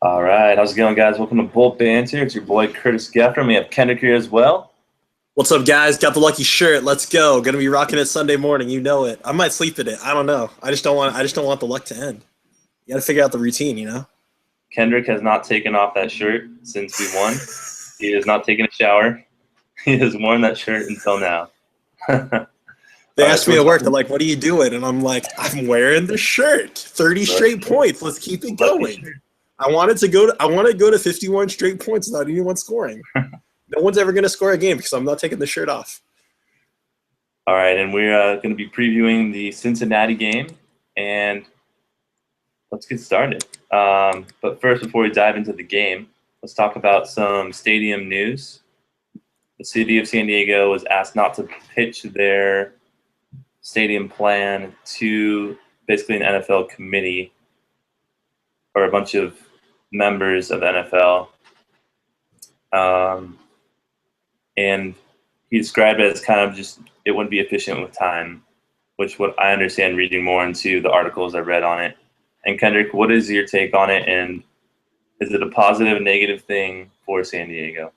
All right, how's it going, guys? Welcome to Bull Banter. It's your boy Curtis Geffron. We have Kendrick here as well. What's up, guys? Got the lucky shirt. Let's go. Gonna be rocking it Sunday morning. You know it. I might sleep in it. I don't know. I just don't want the luck to end. You got to figure out the routine. Kendrick has not taken off that shirt since we won. He has not taken a shower. He has worn that shirt until now. They asked me at work. They're like, "What are you doing?" And I'm like, "I'm wearing the shirt. 30 straight points. Let's keep it going." I want to go to 51 straight points without anyone scoring. No one's ever gonna score a game because I'm not taking the shirt off. All right, and we're going to be previewing the Cincinnati game, and let's get started. But first, before we dive into the game, let's talk about some stadium news. The city of San Diego was asked not to pitch their stadium plan to basically an NFL committee or a bunch of members of the NFL. And he described it as kind of just it wouldn't be efficient with time, which what I understand reading more into the articles I read on it. And Kendrick, what is your take on it, and is it a positive and negative thing for San Diego?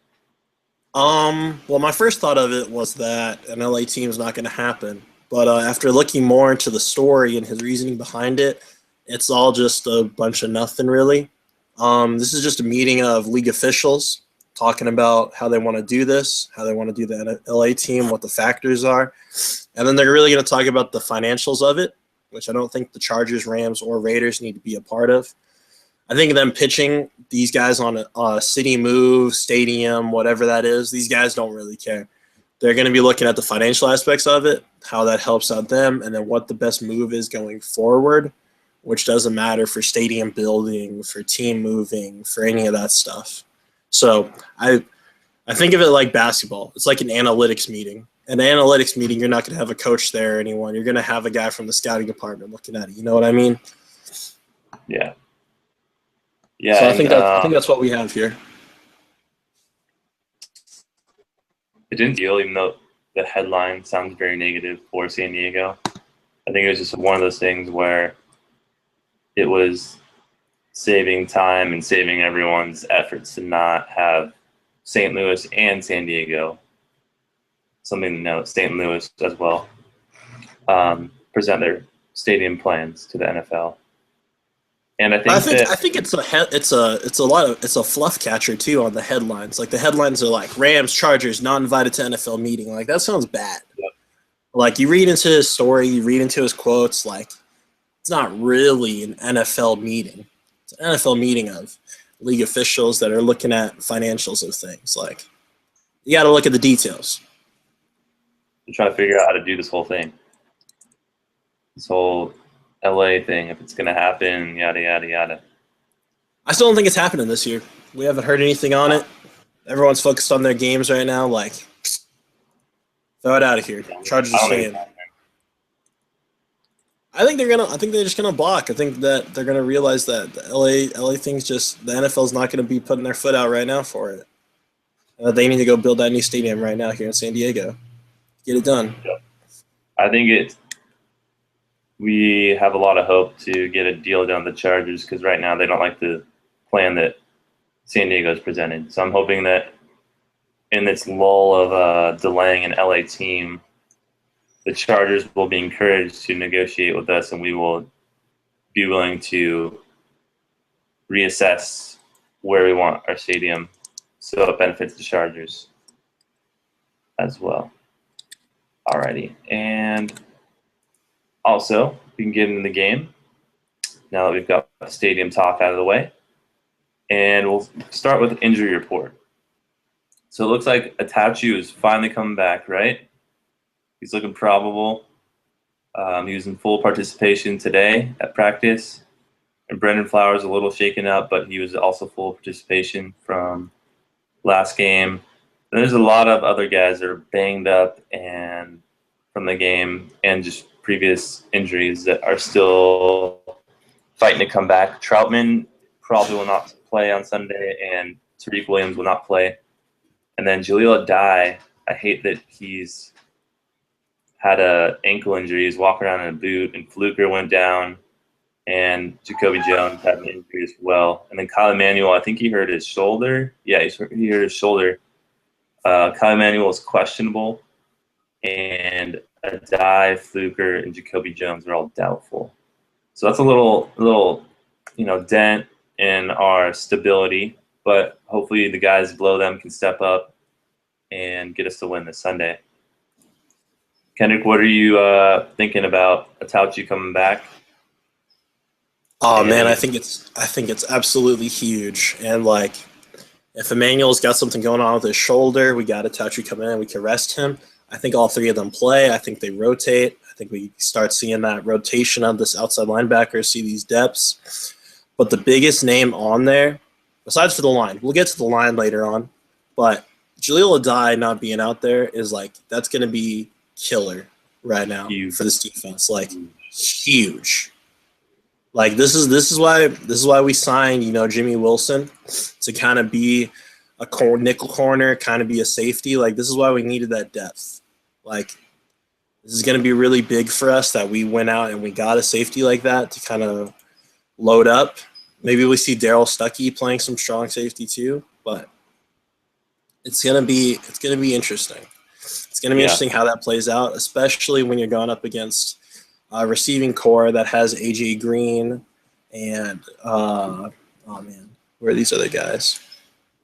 Well, my first thought of it was that an LA team is not going to happen. But after looking more into the story and his reasoning behind it, it's all just a bunch of nothing, really. This is just a meeting of league officials talking about how they want to do this, how they want to do the LA team, what the factors are. And then they're really going to talk about the financials of it, which I don't think the Chargers, Rams, or Raiders need to be a part of. I think them pitching these guys on a city move, stadium, whatever that is, these guys don't really care. They're going to be looking at the financial aspects of it, how that helps out them, and then what the best move is going forward, which doesn't matter for stadium building, for team moving, for any of that stuff. So I think of it like basketball. It's like an analytics meeting. In an analytics meeting, you're not going to have a coach there or anyone. You're going to have a guy from the scouting department looking at it. You know what I mean? Yeah. Yeah. So I think that's what we have here. It didn't deal, even though the headline sounds very negative for San Diego. I think it was just one of those things where it was saving time and saving everyone's efforts to not have St. Louis and San Diego, something to note, St. Louis as well, present their stadium plans to the NFL. And I think it's a fluff catcher too on the headlines. Like the headlines are like Rams, Chargers not invited to NFL meeting. Like that sounds bad. Yep. Like you read into his story, you read into his quotes, like it's not really an NFL meeting. It's an NFL meeting of league officials that are looking at financials of things. Like you got to look at the details. I'm trying to figure out how to do this whole thing. This whole LA thing, if it's going to happen, yada, yada, yada. I still don't think it's happening this year. We haven't heard anything on it. Everyone's focused on their games right now. Like, throw it out of here. Chargers are staying. I think they're just gonna block. I think that they're gonna realize that the LA thing's just the NFL's not gonna be putting their foot out right now for it. They need to go build that new stadium right now here in San Diego. Get it done. I think we have a lot of hope to get a deal done with the Chargers because right now they don't like the plan that San Diego's presented. So I'm hoping that in this lull of delaying an LA team, the Chargers will be encouraged to negotiate with us, and we will be willing to reassess where we want our stadium so it benefits the Chargers as well. Alrighty, and also we can get into the game now that we've got the stadium talk out of the way, and we'll start with the injury report. So it looks like Atachu is finally coming back, right? He's looking probable. He was in full participation today at practice. And Brendan Flowers a little shaken up, but he was also full participation from last game. And there's a lot of other guys that are banged up and from the game and just previous injuries that are still fighting to come back. Troutman probably will not play on Sunday, and Tariq Williams will not play. And then Jaleel Addae, I hate that he's had an ankle injury. He's walking around in a boot, and Fluker went down. and Jacoby Jones had an injury as well. And then Kyle Emanuel, I think he hurt his shoulder. Yeah, he hurt his shoulder. Kyle Emanuel is questionable, and Adai, Fluker, and Jacoby Jones are all doubtful. So that's a little dent in our stability. But hopefully the guys below them can step up and get us to win this Sunday. Kendrick, what are you thinking about Atauchi coming back? Oh man, I think it's absolutely huge. And like, if Emmanuel's got something going on with his shoulder, we got Itachi come in, we can rest him. I think all three of them play. I think they rotate. I think we start seeing that rotation of this outside linebacker, see these depths. But the biggest name on there, besides for the line, we'll get to the line later on, but Jaleel Adai not being out there is like, that's going to be killer right now for this defense. Like, huge. Like this is why we signed, Jimmy Wilson to kind of be a nickel corner, kind of be a safety. Like this is why we needed that depth. Like this is going to be really big for us that we went out and we got a safety like that to kind of load up. Maybe we see Daryl Stuckey playing some strong safety too, but it's gonna be interesting. It's gonna be interesting how that plays out, especially when you're going up against a receiving core that has AJ Green and where are these other guys?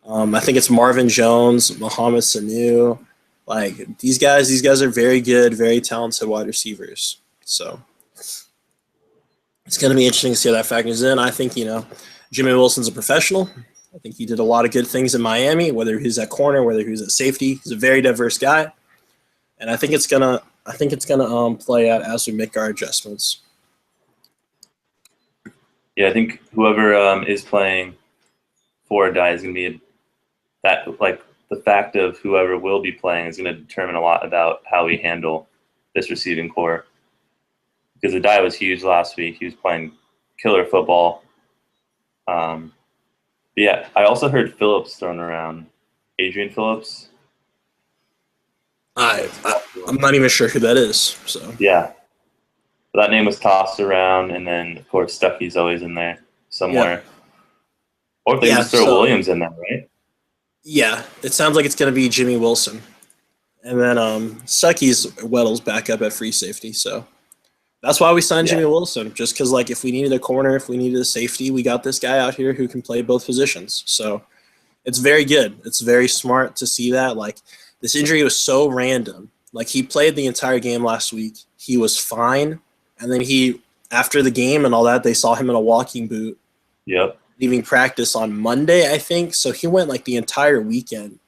I think it's Marvin Jones, Mohamed Sanu. Like these guys are very good, very talented wide receivers. So it's going to be interesting to see how that factors in. I think, Jimmy Wilson's a professional. I think he did a lot of good things in Miami, whether he's at corner, whether he's at safety. He's a very diverse guy. And I think it's gonna play out as we make our adjustments. Yeah, I think whoever is playing for Adai is going to be the fact of whoever will be playing is going to determine a lot about how we handle this receiving core. Because Adai was huge last week. He was playing killer football. Yeah, I also heard Phillips thrown around. Adrian Phillips. I'm not even sure who that is. So yeah, but that name was tossed around, and then of course Stuckey's always in there somewhere. Yeah. Or if they just throw Williams in there, right? Yeah, it sounds like it's going to be Jimmy Wilson, and then Stuckey's Weddle's back up at free safety. So that's why we signed Jimmy Wilson, just because like if we needed a corner, if we needed a safety, we got this guy out here who can play both positions. So it's very good. It's very smart to see that. Like this injury was so random. Like he played the entire game last week. He was fine. And then after the game and all that, they saw him in a walking boot. Yep. Leaving practice on Monday, I think. So he went like the entire weekend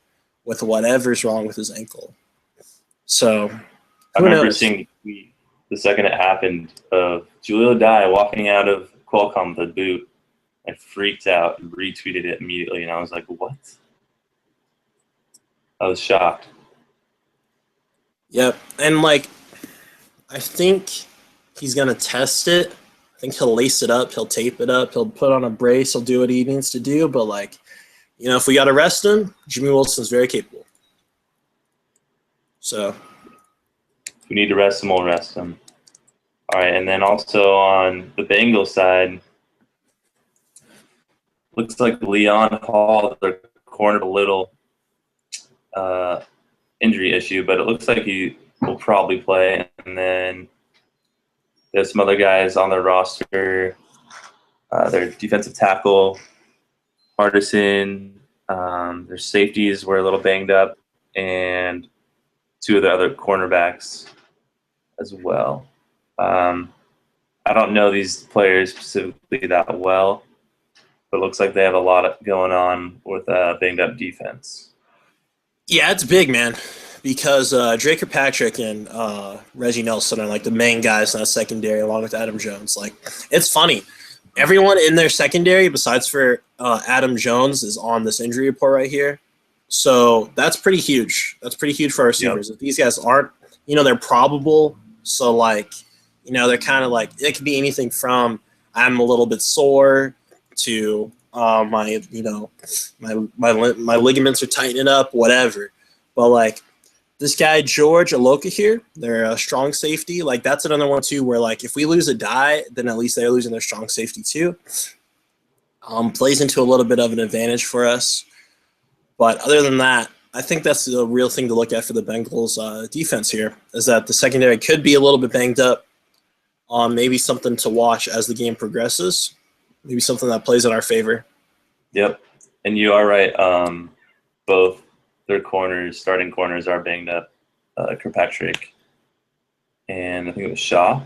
with whatever's wrong with his ankle. So I remember seeing the second it happened of Jaleel Adai walking out of Qualcomm with a boot. I freaked out and retweeted it immediately, and I was like, what? I was shocked. Yep. And, like, I think he's going to test it. I think he'll lace it up. He'll tape it up. He'll put on a brace. He'll do what he needs to do. But, like, if we got to rest him, Jimmy Wilson's very capable. So. If we need to rest him, we'll rest him. All right, and then also on the Bengals side, looks like Leon Hall, their corner, a little injury issue, but it looks like he will probably play. And then there's some other guys on their roster. Their defensive tackle, Hardison. Their safeties were a little banged up, and two of the other cornerbacks as well. I don't know these players specifically that well, but it looks like they have a lot going on with a banged-up defense. Yeah, it's big, man, because Drake Kirkpatrick and Reggie Nelson are, like, the main guys in that secondary along with Adam Jones. Like, it's funny. Everyone in their secondary besides for Adam Jones is on this injury report right here. So that's pretty huge. That's pretty huge for our receivers. Yep. If these guys aren't, they're probable. So, like, they're kind of like, it could be anything from I'm a little bit sore to my ligaments are tightening up, whatever. But, like, This guy, George Aloka here, they're a strong safety. Like, that's another one, too, where, like, if we lose a die, then at least they're losing their strong safety, too. Plays into a little bit of an advantage for us. But other than that, I think that's the real thing to look at for the Bengals defense here, is that the secondary could be a little bit banged up. Maybe something to watch as the game progresses. Maybe something that plays in our favor. Yep. And you are right. Both their starting corners are banged up. Kirkpatrick and I think it was Shaw.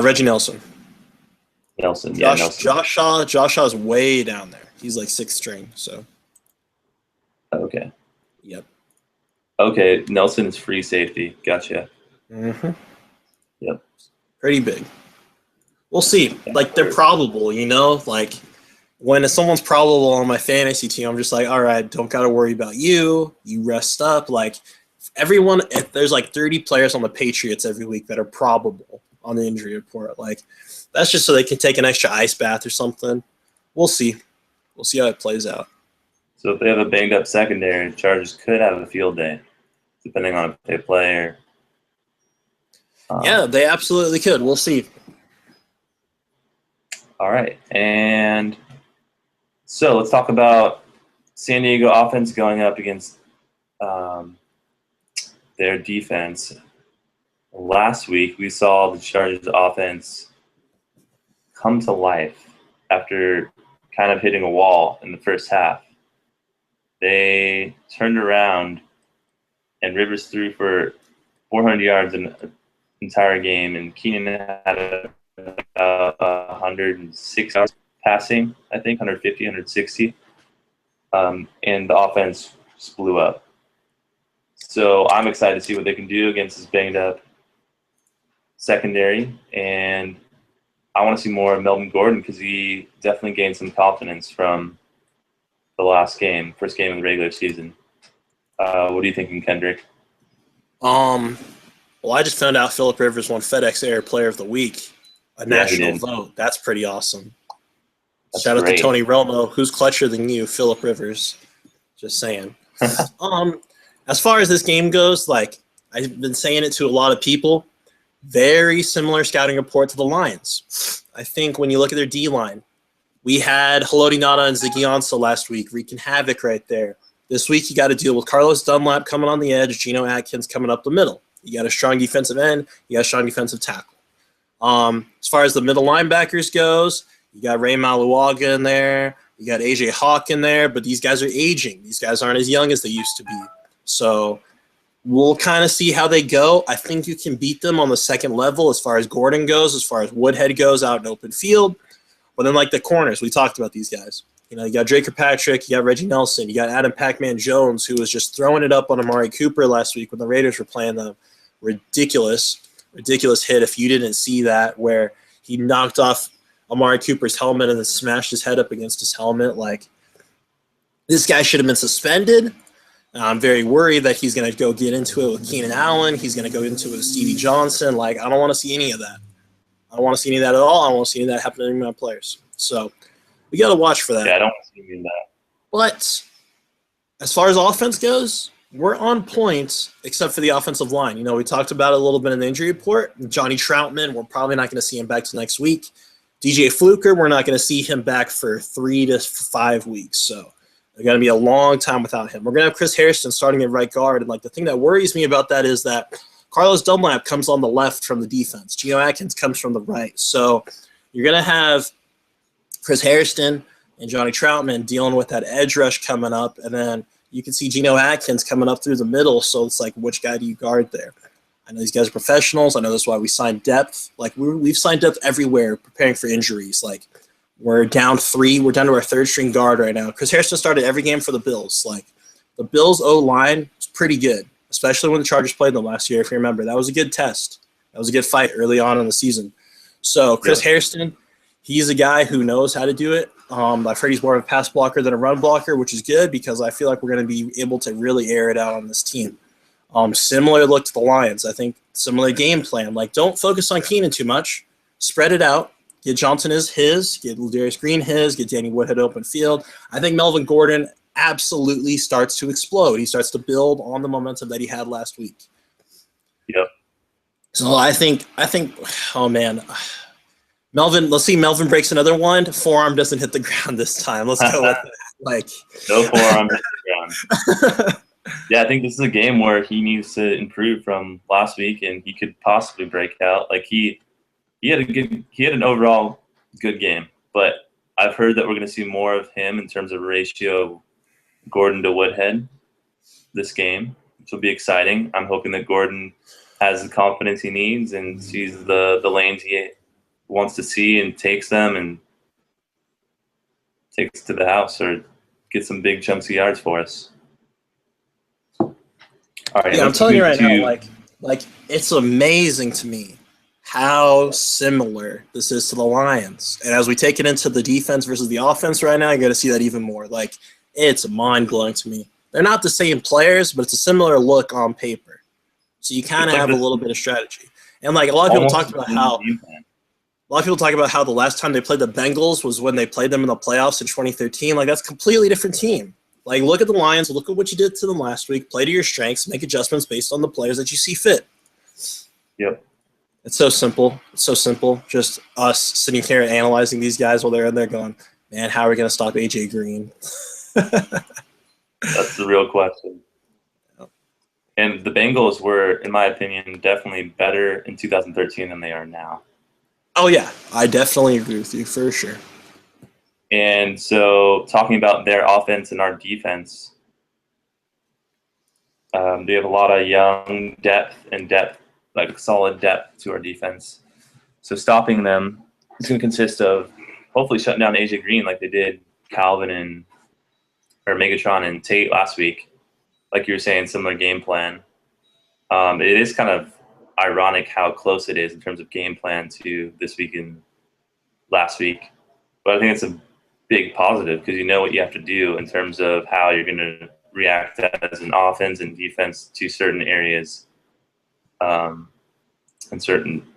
Reggie Nelson. Nelson. Josh Shaw is way down there. He's like 6th string. So. Okay. Yep. Okay. Nelson is free safety. Gotcha. Mm-hmm. Yep. Pretty big. We'll see. Like, they're probable, you know? Like, when someone's probable on my fantasy team, I'm just like, all right, don't got to worry about you. You rest up. Like, everyone, if there's like 30 players on the Patriots every week that are probable on the injury report. Like, that's just so they can take an extra ice bath or something. We'll see. We'll see how it plays out. So if they have a banged up secondary, Chargers could have a field day, depending on if they play or. Yeah, they absolutely could. We'll see. All right. And so let's talk about San Diego offense going up against their defense. Last week, we saw the Chargers offense come to life after kind of hitting a wall in the first half. They turned around, and Rivers threw for 400 yards in the entire game, and Keenan had 106 yards passing, I think, 150, 160. And the offense just blew up. So I'm excited to see what they can do against this banged-up secondary, and I want to see more of Melvin Gordon because he definitely gained some confidence from the first game of the regular season. What are you thinking, Kendrick? Well, I just found out Phillip Rivers won FedEx Air Player of the Week, a national vote. That's pretty awesome. Shout out to Tony Romo, who's clutcher than you, Phillip Rivers. Just saying. As far as this game goes, like, I've been saying it to a lot of people, very similar scouting report to the Lions. I think when you look at their D-line, we had Haloti Ngata and Ziggy Ansah last week wreaking havoc right there. This week you got to deal with Carlos Dunlap coming on the edge, Geno Atkins coming up the middle. You got a strong defensive end, you got a strong defensive tackle. As far as the middle linebackers goes, you got Ray Maluaga in there, you got AJ Hawk in there, but these guys are aging. These guys aren't as young as they used to be. So we'll kind of see how they go. I think you can beat them on the second level as far as Gordon goes, as far as Woodhead goes out in open field. But then, like, the corners, we talked about these guys. You know, you got Drake Kirkpatrick, you got Reggie Nelson, you got Adam Pac-Man Jones, who was just throwing it up on Amari Cooper last week when the Raiders were playing the ridiculous hit, if you didn't see that, where he knocked off Amari Cooper's helmet and then smashed his head up against his helmet. Like, this guy should have been suspended. I'm very worried that he's going to go get into it with Keenan Allen. He's going to go into it with Stevie Johnson. Like, I don't want to see any of that. I don't want to see any of that at all. I don't want to see any of that happen to any of my players. So we got to watch for that. Yeah, I don't want to see any of that. But as far as offense goes, we're on point except for the offensive line. You know, we talked about it a little bit in the injury report. Johnny Troutman, we're probably not going to see him back to next week. DJ Fluker, we're not going to see him back for 3 to 5 weeks. So they're going to be a long time without him. We're going to have Chris Hairston starting at right guard. And, like, the thing that worries me about that is that Carlos Dunlap comes on the left from the defense. Geno Atkins comes from the right. So you're going to have Chris Hairston and Johnny Troutman dealing with that edge rush coming up. And then you can see Geno Atkins coming up through the middle. So it's like, which guy do you guard there? I know these guys are professionals. I know that's why we signed depth. Like, we've signed depth everywhere preparing for injuries. Like, we're down 3. We're down to our third-string guard right now. Chris Hairston started every game for the Bills. Like, the Bills' O-line is pretty good, especially when the Chargers played them last year, if you remember. That was a good test. That was a good fight early on in the season. So Chris Hairston, he's a guy who knows how to do it. I've heard he's more of a pass blocker than a run blocker, which is good because I feel like we're going to be able to really air it out on this team. Similar look to the Lions. I think similar game plan. Like, don't focus on Keenan too much. Spread it out. Get Johnson his, get Ladarius Green his, get Danny Woodhead open field. I think Melvin Gordon absolutely starts to explode. He starts to build on the momentum that he had last week. Yep. So I think, oh man, Melvin. Let's see, Melvin breaks another one. Forearm doesn't hit the ground this time. Let's go with that. Like no forearm hit the ground. Yeah, I think this is a game where he needs to improve from last week, and he could possibly break out. Like he had an overall good game, but I've heard that we're going to see more of him in terms of ratio Gordon to Woodhead this game, which will be exciting. I'm hoping that Gordon has the confidence he needs and sees the lanes he wants to see and takes them and takes to the house or gets some big chunks of yards for us. All right, yeah, I'm telling you right now, like it's amazing to me how similar this is to the Lions. And as we take it into the defense versus the offense right now, you're going to see that even more. Like, it's mind-blowing to me. They're not the same players, but it's a similar look on paper. So you kind of have a little bit of strategy. And like a lot of people talk about how the last time they played the Bengals was when they played them in the playoffs in 2013. Like, that's a completely different team. Like, look at the Lions, look at what you did to them last week, play to your strengths, make adjustments based on the players that you see fit. Yep. It's so simple. It's so simple. Just us sitting here and analyzing these guys while they're in there going, man, how are we going to stop AJ Green? That's the real question. And the Bengals were, in my opinion, definitely better in 2013 than they are now. Oh, yeah. I definitely agree with you for sure. And so talking about their offense and our defense, we have a lot of young depth, like solid depth to our defense. So stopping them is going to consist of hopefully shutting down AJ Green like they did Calvin or Megatron and Tate last week. Like you were saying, similar game plan. It is kind of ironic how close it is in terms of game plan to this week and last week. But I think it's a big positive because you know what you have to do in terms of how you're going to react as an offense and defense to certain areas and certain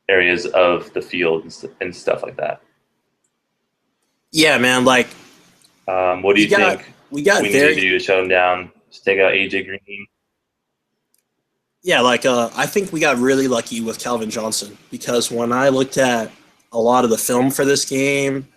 areas of the field and stuff like that. Yeah, man. Like, what do you think we need to do to shut them down? Just take out AJ Green? Yeah, like I think we got really lucky with Calvin Johnson because when I looked at a lot of the film for this game,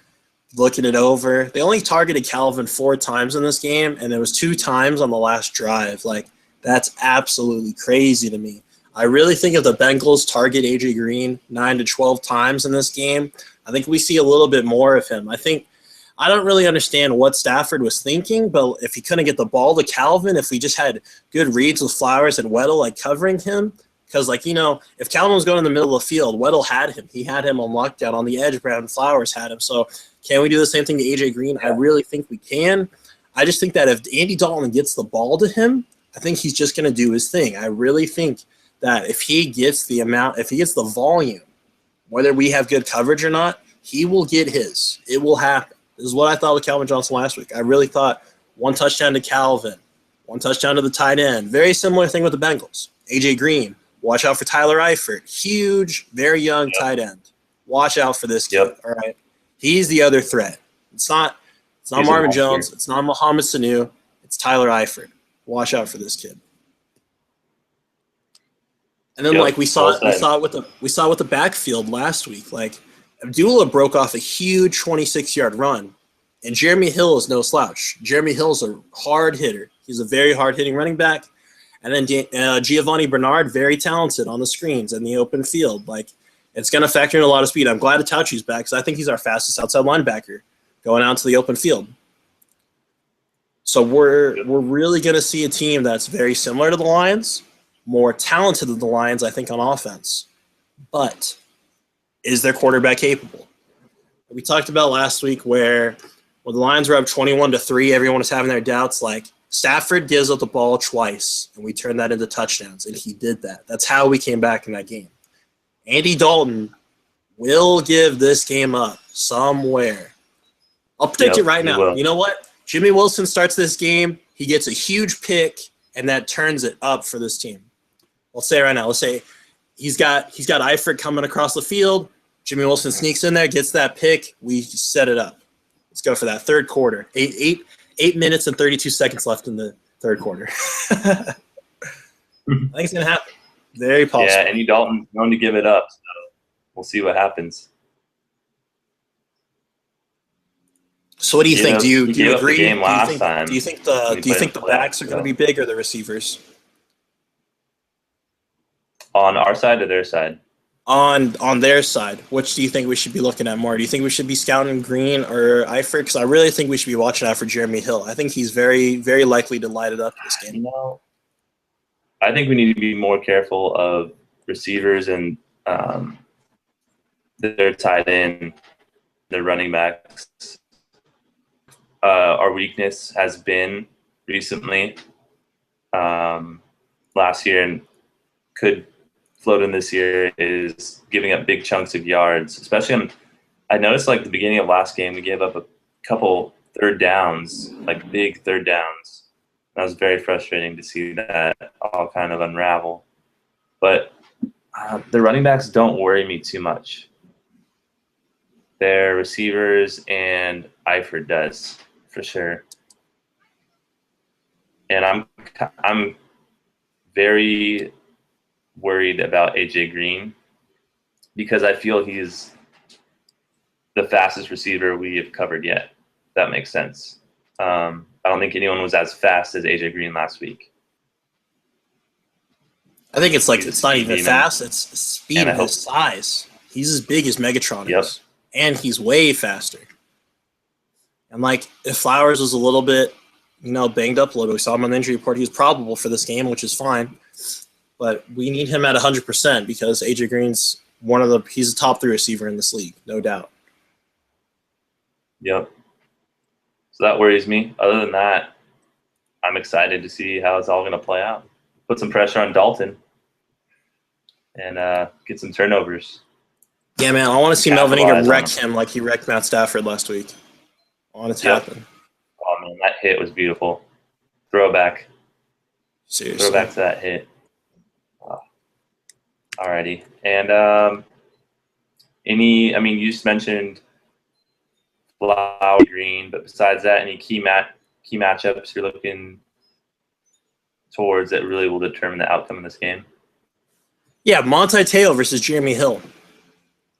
looking it over, they only targeted Calvin 4 times in this game, and there was 2 times on the last drive. Like, that's absolutely crazy to me. I really think if the Bengals target AJ Green 9 to 12 times in this game, I think we see a little bit more of him. I don't really understand what Stafford was thinking, but if he couldn't get the ball to Calvin, if we just had good reads with Flowers and Weddle like covering him, because like, you know, if Calvin was going in the middle of the field, Weddle had him. He had him on lockdown on the edge. Brandon Flowers had him. So can we do the same thing to AJ Green? I really think we can. I just think that if Andy Dalton gets the ball to him, I think he's just going to do his thing. I really think that if he gets the volume, whether we have good coverage or not, he will get his. It will happen. This is what I thought with Calvin Johnson last week. I really thought 1 touchdown to Calvin, 1 touchdown to the tight end. Very similar thing with the Bengals. AJ Green, watch out for Tyler Eifert. Huge, very young tight end. Watch out for this kid, all right? He's the other threat. It's not Marvin Jones. It's not Mohamed Sanu. It's Tyler Eifert. Watch out for this kid. And then like we saw it with the backfield last week. Like Abdullah broke off a huge 26-yard run, and Jeremy Hill is no slouch. Jeremy Hill's a hard hitter. He's a very hard-hitting running back. And then Giovanni Bernard, very talented on the screens in the open field. Like, it's going to factor in a lot of speed. I'm glad Tauchi's back because I think he's our fastest outside linebacker going out to the open field. So we're really going to see a team that's very similar to the Lions, more talented than the Lions, I think, on offense. But is their quarterback capable? We talked about last week where when the Lions were up 21-3, everyone was having their doubts. Like, Stafford gives up the ball twice, and we turned that into touchdowns, and he did that. That's how we came back in that game. Andy Dalton will give this game up somewhere. I'll predict it right now. You know what? Jimmy Wilson starts this game. He gets a huge pick, and that turns it up for this team. I'll say it right now. Let's say he's got Eifert coming across the field. Jimmy Wilson sneaks in there, gets that pick. We set it up. Let's go for that third quarter. 8 minutes and 32 seconds left in the third quarter. I think it's gonna happen. Very possible. Yeah, Andy Dalton's known to give it up, so we'll see what happens. So what do you think? Do you agree? The game last time. Do you think the backs are going to be big or the receivers? On our side or their side? On their side. Which do you think we should be looking at more? Do you think we should be scouting Green or Eifert? Because I really think we should be watching out for Jeremy Hill. I think he's very, very likely to light it up this game. I think we need to be more careful of receivers and their tight end, their running backs. Our weakness has been recently, last year, and could float in this year, is giving up big chunks of yards. Especially I noticed like the beginning of last game, we gave up a couple third downs, like big third downs. That was very frustrating to see that all kind of unravel. But the running backs don't worry me too much. Their receivers and Eifert does, for sure. And I'm very worried about AJ Green because I feel he's the fastest receiver we have covered yet. If that makes sense. I don't think anyone was as fast as AJ Green last week. I think it's not even fast. It's speed and his size. He's as big as Megatron is, and he's way faster. And like if Flowers was a little bit, banged up a little, we saw him on the injury report. He was probable for this game, which is fine. But we need him at 100% because AJ Green's he's a top 3 receiver in this league, no doubt. Yep. So that worries me. Other than that, I'm excited to see how it's all going to play out. Put some pressure on Dalton and get some turnovers. Yeah, man, I want to see Melvin Ingram wreck him like he wrecked Matt Stafford last week. I want it to happen. Oh, man, that hit was beautiful. Throwback. Seriously. Throwback to that hit. Alrighty. And you just mentioned Flower Green, but besides that, any key matchups you're looking towards that really will determine the outcome of this game? Yeah, Monte Teo versus Jeremy Hill.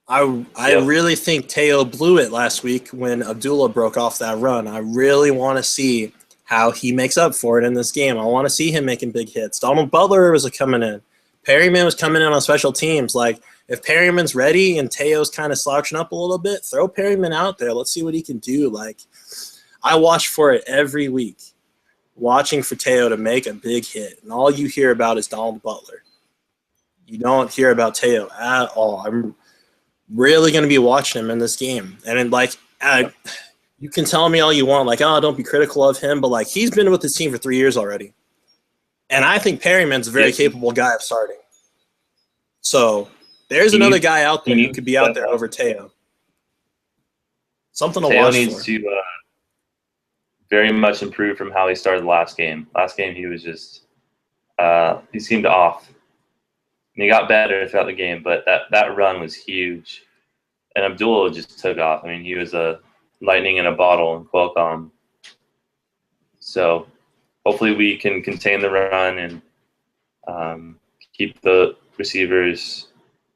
I really think Teo blew it last week when Abdullah broke off that run. I really want to see how he makes up for it in this game. I want to see him making big hits. Donald Butler was coming in. Perryman was coming in on special teams. Like, if Perryman's ready and Teo's kind of slouching up a little bit, throw Perryman out there. Let's see what he can do. Like, I watch for it every week, watching for Teo to make a big hit. And all you hear about is Donald Butler. You don't hear about Teo at all. I'm really going to be watching him in this game. And you can tell me all you want, like, don't be critical of him, but like he's been with this team for 3 years already. And I think Perryman's a very capable guy of starting. So there's another guy out there who could be out there over Teo. Something to watch for. Teo needs to very much improve from how he started last game. Last game he was just he seemed off. And he got better throughout the game, but that run was huge. And Abdullah just took off. I mean, he was a lightning in a bottle in Qualcomm. So hopefully we can contain the run and keep the receivers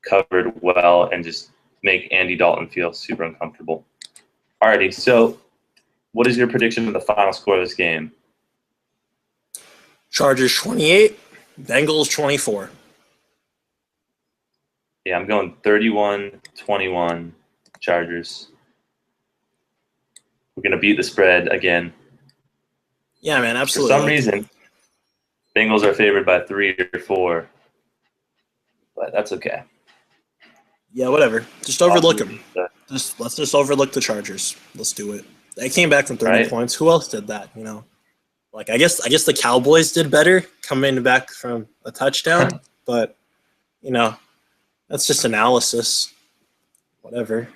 covered well and just make Andy Dalton feel super uncomfortable. Alrighty, so what is your prediction of the final score of this game? Chargers 28, Bengals 24. Yeah, I'm going 31-21 Chargers. We're going to beat the spread again. Yeah, man, absolutely. For some reason, Bengals are favored by 3 or 4, but that's okay. Yeah, whatever. Just overlook them. Let's just overlook the Chargers. Let's do it. They came back from 30 points. Who else did that? Like I guess the Cowboys did better coming back from a touchdown, but that's just analysis. Whatever.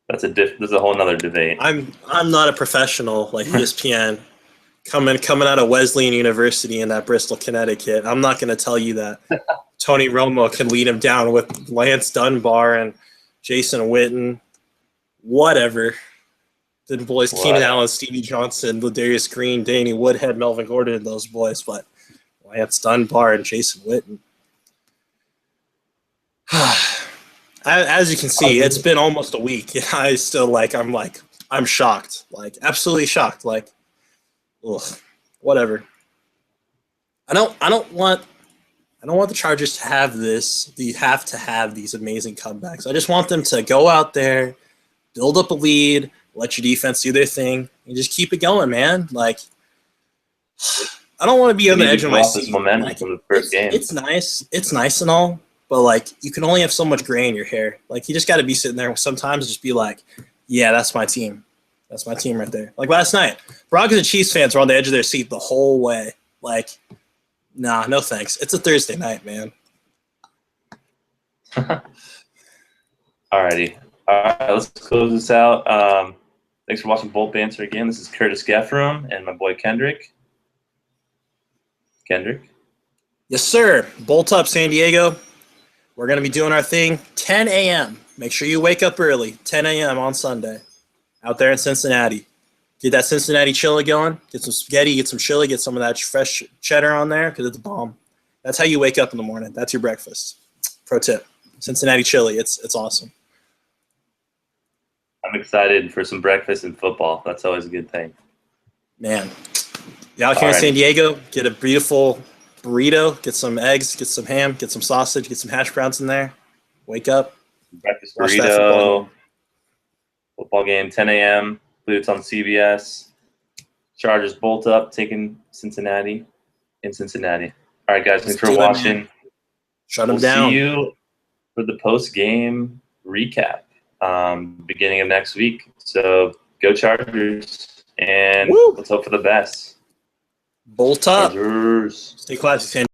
That's a whole nother debate. I'm not a professional like ESPN coming out of Wesleyan University in that Bristol, Connecticut. I'm not going to tell you that Tony Romo can lead him down with Lance Dunbar and Jason Witten. Whatever. The boys What? Keenan Allen, Stevie Johnson, Ladarius Green, Danny Woodhead, Melvin Gordon, and those boys. But Lance Dunbar and Jason Witten. As you can see, it's been almost a week, and I'm shocked, like absolutely shocked, like, ugh, whatever. I don't want the Chargers to have this. You have to have these amazing comebacks. I just want them to go out there, build up a lead, let your defense do their thing, and just keep it going, man. Like, I don't want to be on the edge of my seat. Momentum Like, from the first game. It's nice and all, but like you can only have so much gray in your hair. Like you just got to be sitting there sometimes and just be like, yeah, that's my team. That's my team right there. Like last night, Broncos and Chiefs fans were on the edge of their seat the whole way. Like, nah, no thanks. It's a Thursday night, man. Alrighty. All right, let's close this out. Thanks for watching Bolt Banter again. This is Curtis Geffrum and my boy Kendrick. Kendrick? Yes, sir. Bolt up, San Diego. We're going to be doing our thing 10 a.m. Make sure you wake up early, 10 a.m. on Sunday, out there in Cincinnati. Get that Cincinnati chili going. Get some spaghetti, get some chili, get some of that fresh cheddar on there because it's bomb. That's how you wake up in the morning. That's your breakfast. Pro tip. Cincinnati chili. It's awesome. I'm excited for some breakfast and football. That's always a good thing. Man. You're out here in San Diego, get a beautiful burrito, get some eggs, get some ham, get some sausage, get some hash browns in there. Wake up. Breakfast burrito. Football game, 10 a.m. I believe it's on CBS. Chargers bolt up, taking Cincinnati in Cincinnati. All right, guys, thanks for watching. Shut them down. See you for the post-game recap beginning of next week. So go Chargers, and let's hope for the best. Bolt up. Chargers. Stay classy, San